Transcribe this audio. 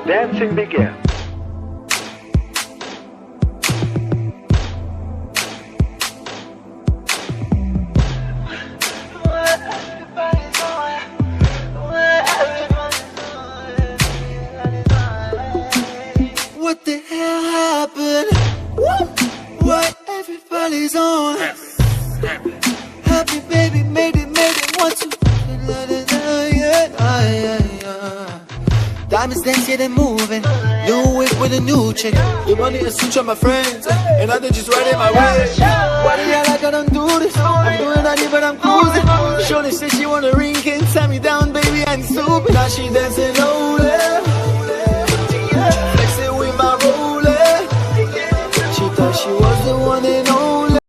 dancing begins. What the hell happened? Why everybody's on? Happy baby made it, want to. Diamonds dance, yeah, they moving. New whip with a new chick. The money is switch on my friends, and I just right in my way. Why the hell I gotta do this? I'm doing that, but I'm cruising. Shorty said she want a ring, can't tie me down, baby, I'm stupid. Now she dancing slowly. Flexing with my roller. She thought she was the one and only.